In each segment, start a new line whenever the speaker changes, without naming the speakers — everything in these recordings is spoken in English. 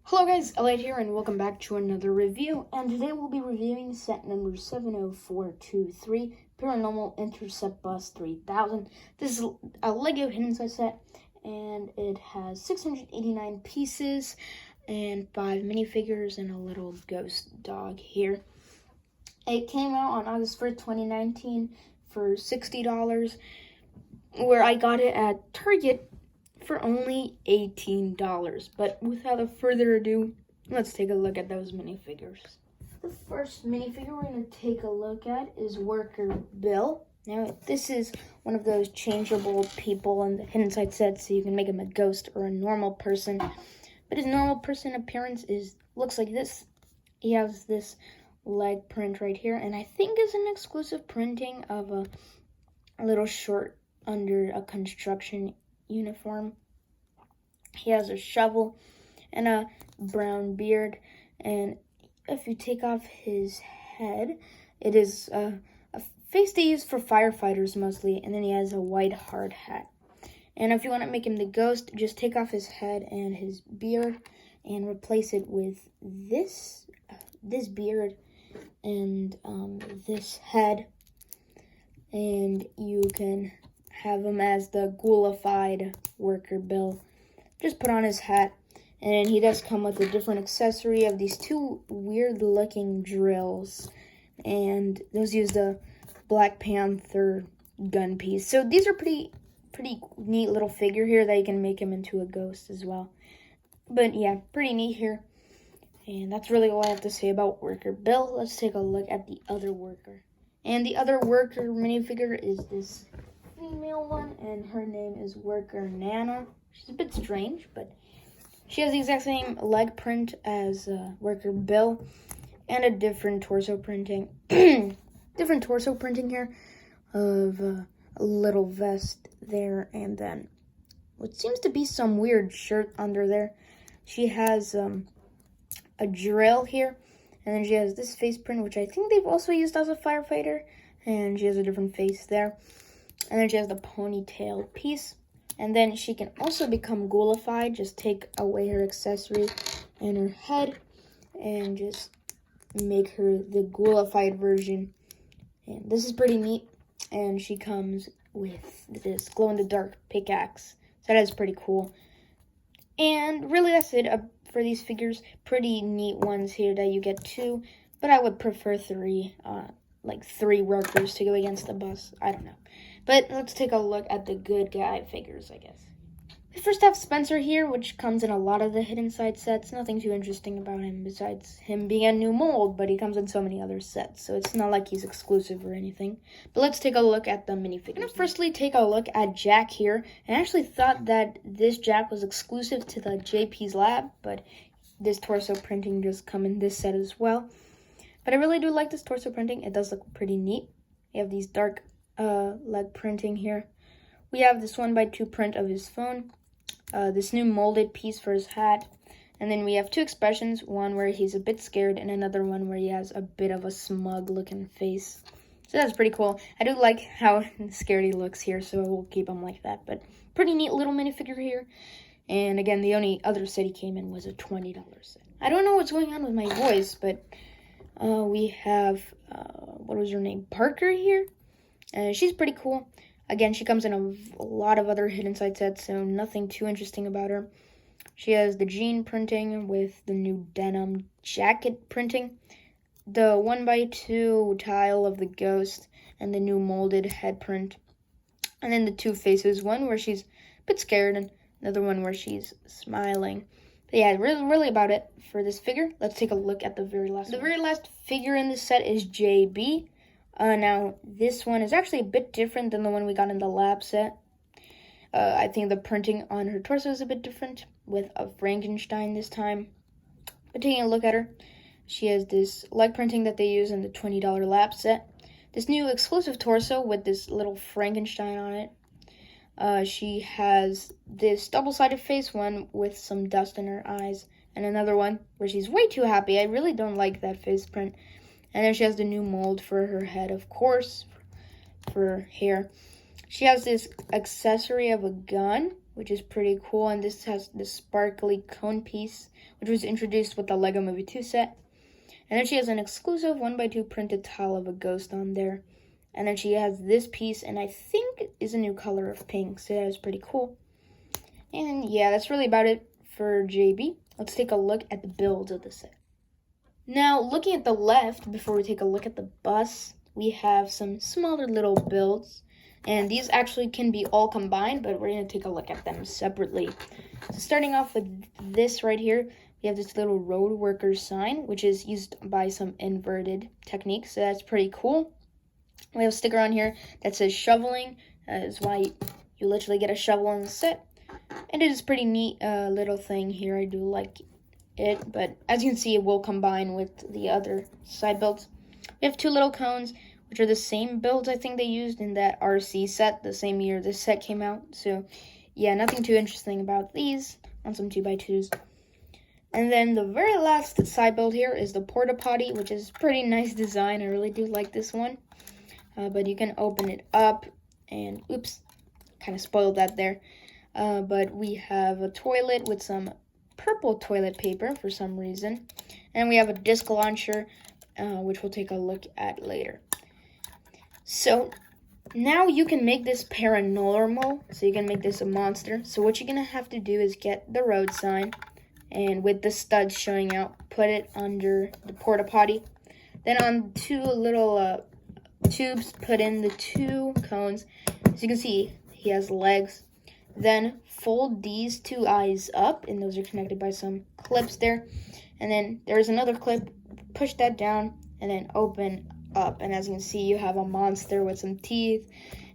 Hello guys, Elliot here and welcome back to another review, and today we'll be reviewing set number 70423, Paranormal Intercept Bus 3000. This is a Lego hidden set, and it has 689 pieces and 5 minifigures and a little ghost dog here. It came out on August 1st, 2019 for $60, where I got it at Target for only $18. But without further ado, let's take a look at those minifigures. The first minifigure we're going to take a look at is Worker Bill. Now, this is one of those changeable people in the hidden side set, so you can make him a ghost or a normal person. But his normal person appearance looks like this. He has this leg print right here, and I think is an exclusive printing of a little short under a construction uniform. He has a shovel and a brown beard, and if you take off his head, it is a face they use for firefighters mostly, and then he has a white hard hat. And if you want to make him the ghost, just take off his head and his beard and replace it with this beard and this head, and you can have him as the ghoulified Worker Bill. Just put on his hat, and he does come with a different accessory of these two weird-looking drills, and those use the Black Panther gun piece. So these are pretty neat little figure here that you can make him into a ghost as well. But yeah, pretty neat here. And that's really all I have to say about Worker Bill. Let's take a look at the other worker. And the other worker minifigure is this female one, and her name is Worker Nana. She's a bit strange, but she has the exact same leg print as Worker Bill, and a different torso printing. Different torso printing here of a little vest there, and then what seems to be some weird shirt under there. She has a drill here, and then she has this face print, which I think they've also used as a firefighter, and she has a different face there. And then she has the ponytail piece. And then she can also become ghoulified. Just take away her accessory and her head and just make her the ghoulified version. And this is pretty neat. And she comes with this glow-in-the-dark pickaxe. So that is pretty cool. And really that's it for these figures. Pretty neat ones here that you get two. But I would prefer three workers to go against the bus. I don't know. But let's take a look at the good guy figures, I guess. We first have Spencer here, which comes in a lot of the hidden side sets. Nothing too interesting about him besides him being a new mold, but he comes in so many other sets, so it's not like he's exclusive or anything. But let's take a look at the minifigures. I'm going to firstly take a look at Jack here. I actually thought that this Jack was exclusive to the JP's lab, but this torso printing just come in this set as well. But I really do like this torso printing. It does look pretty neat. You have these dark leg printing here. We have this 1x2 print of his phone, this new molded piece for his hat, and then we have two expressions, one where he's a bit scared and another one where he has a bit of a smug looking face. So that's pretty cool. I do like how scared he looks here, so we'll keep him like that. But pretty neat little minifigure here. And again, the only other set he came in was a $20 set. I don't know what's going on with my voice, but we have, what was her name, Parker here. She's pretty cool. Again, she comes in a lot of other hidden side sets, so nothing too interesting about her. She has the jean printing with the new denim jacket printing, the 1x2 tile of the ghost, and the new molded head print. And then the two faces, one where she's a bit scared and another one where she's smiling. But yeah, really about it for this figure. Let's take a look at the very last one. The very last figure in this set is JB. Now, this one is actually a bit different than the one we got in the lab set. I think the printing on her torso is a bit different, with a Frankenstein this time. But taking a look at her, she has this leg printing that they use in the $20 lab set. This new exclusive torso with this little Frankenstein on it. She has this double-sided face, one with some dust in her eyes, and another one where she's way too happy. I really don't like that face print. And then she has the new mold for her head, of course, for her hair. She has this accessory of a gun which is pretty cool. And this has the sparkly cone piece, which was introduced with the Lego Movie 2 set. And then she has an exclusive 1x2 printed tile of a ghost on there. And then she has this piece, and I think is a new color of pink, so that is pretty cool. And yeah, that's really about it for JB. Let's take a look at the builds of the set. Now, looking at the left, before we take a look at the bus, we have some smaller little builds. And these actually can be all combined, but we're going to take a look at them separately. So starting off with this right here, we have this little road worker sign, which is used by some inverted techniques, so that's pretty cool. We have a sticker on here that says shoveling. That is why you literally get a shovel in the set. And it is a pretty neat little thing here. I do like it, but as you can see, it will combine with the other side builds. We have two little cones, which are the same builds I think they used in that RC set, the same year this set came out. So yeah, nothing too interesting about these on some 2x2s. And then the very last side build here is the porta potty, which is a pretty nice design. I really do like this one. But you can open it up, and oops, kind of spoiled that there. But we have a toilet with some purple toilet paper for some reason. And we have a disc launcher, which we'll take a look at later. So now you can make this paranormal, so you can make this a monster. So what you're going to have to do is get the road sign, and with the studs showing out, put it under the porta potty. Then on two little tubes, put in the two cones. As you can see, he has legs. Then fold these two eyes up, and those are connected by some clips there. And then there's another clip, push that down, and then open up. And as you can see, you have a monster with some teeth,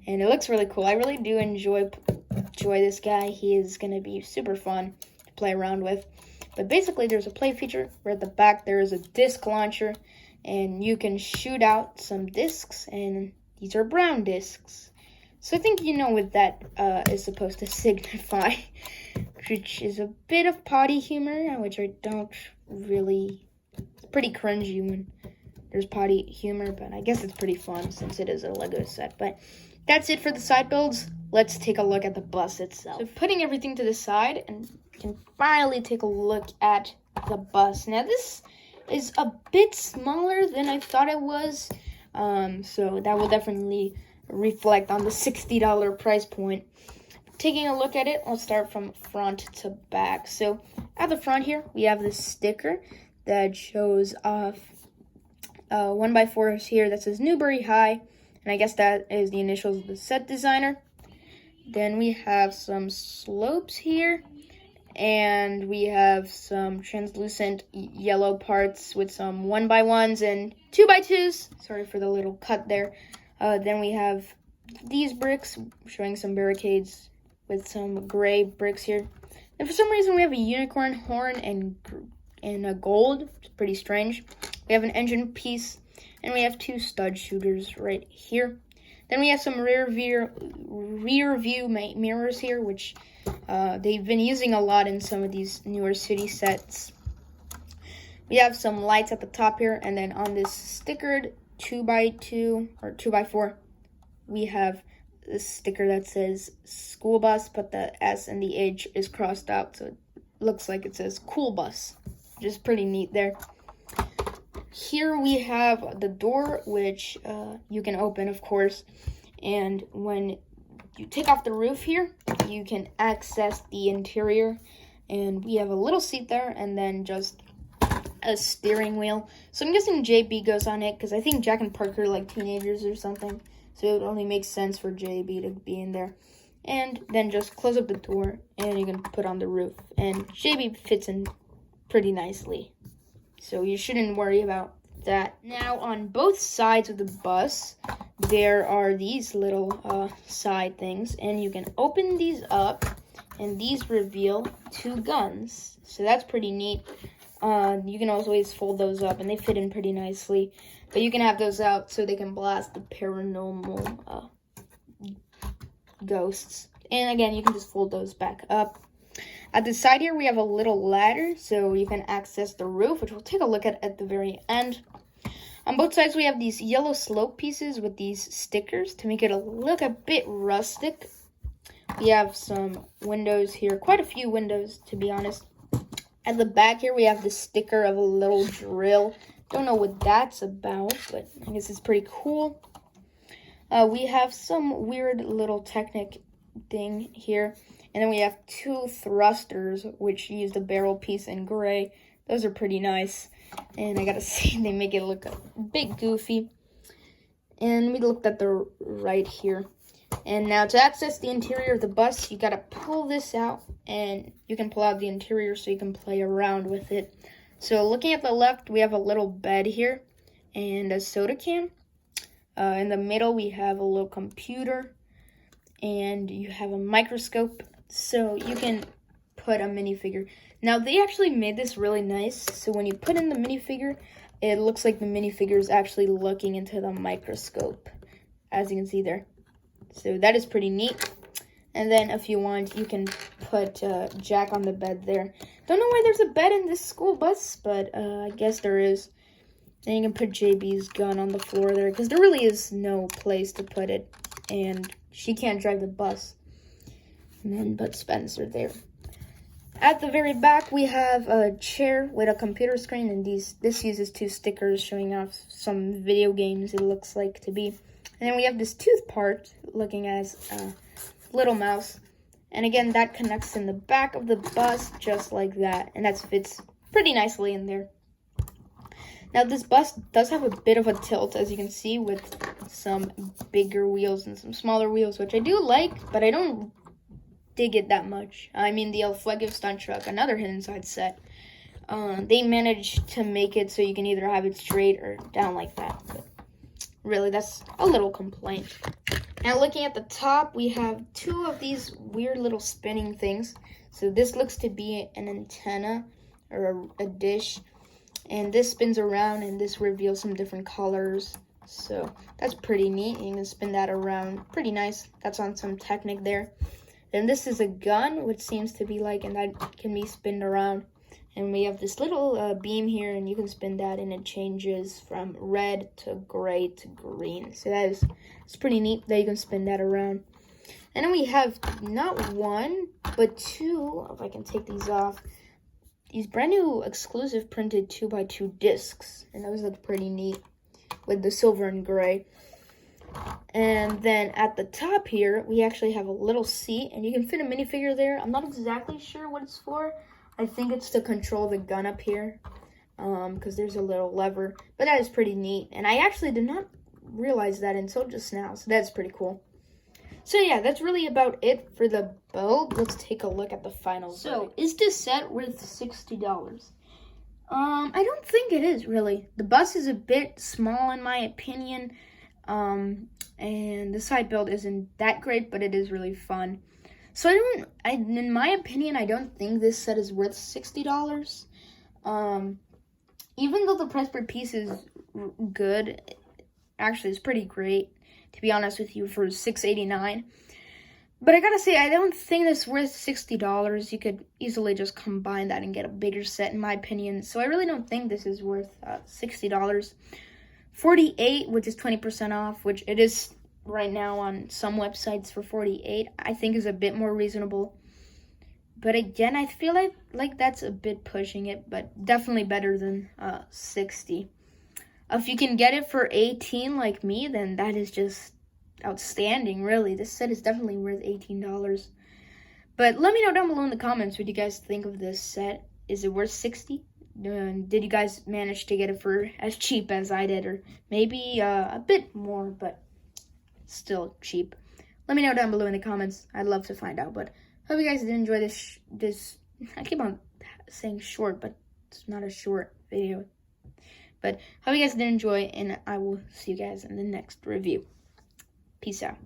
and it looks really cool. I really do enjoy this guy. He is going to be super fun to play around with. But basically, there's a play feature where at the back there is a disc launcher, and you can shoot out some discs, and these are brown discs. So I think you know what that is supposed to signify, which is a bit of potty humor, which I don't really, it's pretty cringy when there's potty humor, but I guess it's pretty fun since it is a Lego set. But that's it for the side builds. Let's take a look at the bus itself. So putting everything to the side, and you can finally take a look at the bus. Now this is a bit smaller than I thought it was, so that will definitely reflect on the $60 price point. Taking a look at it, I'll start from front to back. So at the front here, we have this sticker that shows off 1x4s here that says Newbury High, and I guess that is the initials of the set designer. Then we have some slopes here, and we have some translucent yellow parts with some 1x1s and 2x2s. Sorry for the little cut there. Then we have these bricks showing some barricades with some gray bricks here. And for some reason, we have a unicorn horn and a gold. It's pretty strange. We have an engine piece, and we have two stud shooters right here. Then we have some rear view mirrors here, which they've been using a lot in some of these newer city sets. We have some lights at the top here, and then on this stickered 2x2 or 2x4, we have this sticker that says school bus, but the S and the H is crossed out, so it looks like it says cool bus, which is pretty neat there. Here we have the door, which you can open, of course, and when you take off the roof here, you can access the interior, and we have a little seat there, and then just a steering wheel. So I'm guessing JB goes on it, because I think Jack and Parker are like teenagers or something, so it would only make sense for JB to be in there. And then just close up the door, and you can put on the roof, and JB fits in pretty nicely, so you shouldn't worry about that. Now on both sides of the bus, there are these little side things, and you can open these up, and these reveal two guns, so that's pretty neat. You can always fold those up, and they fit in pretty nicely, but you can have those out so they can blast the paranormal ghosts. And again, you can just fold those back up. At the side here, we have a little ladder, so you can access the roof, which we'll take a look at the very end. On both sides, we have these yellow slope pieces with these stickers to make it look a bit rustic. We have some windows here, quite a few windows to be honest. At the back here, we have the sticker of a little drill. Don't know what that's about, but I guess it's pretty cool. We have some weird little Technic thing here. And then we have two thrusters, which use the barrel piece in gray. Those are pretty nice. And I gotta say, they make it look a bit goofy. And we looked at the right here. And now to access the interior of the bus, you gotta pull this out. And you can pull out the interior so you can play around with it. So looking at the left, we have a little bed here and a soda can. In the middle, we have a little computer. And you have a microscope. So you can put a minifigure. Now, they actually made this really nice. So when you put in the minifigure, it looks like the minifigure is actually looking into the microscope, as you can see there. So that is pretty neat. And then if you want, you can put Jack on the bed there. Don't know why there's a bed in this school bus, but I guess there is. Then you can put JB's gun on the floor there, because there really is no place to put it. And she can't drive the bus. And then put Spencer there. At the very back, we have a chair with a computer screen, and this uses two stickers showing off some video games, it looks like to be. And then we have this tooth part looking as a little mouse. And again, that connects in the back of the bus just like that. And that fits pretty nicely in there. Now, this bus does have a bit of a tilt, as you can see, with some bigger wheels and some smaller wheels, which I do like, but I don't dig it that much. I mean, the El Fuego stunt truck, another hidden side set, they managed to make it so you can either have it straight or down like that. But really, that's a little complaint. Now, looking at the top, we have two of these weird little spinning things. So this looks to be an antenna or a dish. And this spins around, and this reveals some different colors. So that's pretty neat. You can spin that around. Pretty nice. That's on some Technic there. Then this is a gun, which seems to be like, and that can be spinned around. And we have this little beam here, and you can spin that, and it changes from red to gray to green. So it's pretty neat that you can spin that around. And then we have not one, but two, if I can take these off, these brand new exclusive printed 2x2 discs. And those look pretty neat with the silver and gray. And then at the top here, we actually have a little seat, and you can fit a minifigure there. I'm not exactly sure what it's for. I think it's to control the gun up here, because there's a little lever. But that is pretty neat, and I actually did not realize that until just now, so that's pretty cool. So yeah, that's really about it for the build. Let's take a look at the final verdict. Is this set worth $60? I don't think it is, really. The bus is a bit small in my opinion. And the side build isn't that great, but it is really fun. So in my opinion, I don't think this set is worth $60. Even though the price per piece is good, actually it's pretty great, to be honest with you, for $6.89. But I gotta say, I don't think it's worth $60. You could easily just combine that and get a bigger set, in my opinion. So I really don't think this is worth $60. $48, which is 20% off, which it is right now on some websites for $48, I think is a bit more reasonable. But again, I feel like that's a bit pushing it, but definitely better than $60. If you can get it for $18 like me, then that is just outstanding, really. This set is definitely worth $18. But let me know down below in the comments what you guys think of this set. Is it worth $60? Did you guys manage to get it for as cheap as I did, or maybe a bit more, but still cheap? Let me know down below in the comments. I'd love to find out. But hope you guys did enjoy this. I keep on saying short, but it's not a short video. But hope you guys did enjoy, and I will see you guys in the next review. Peace out.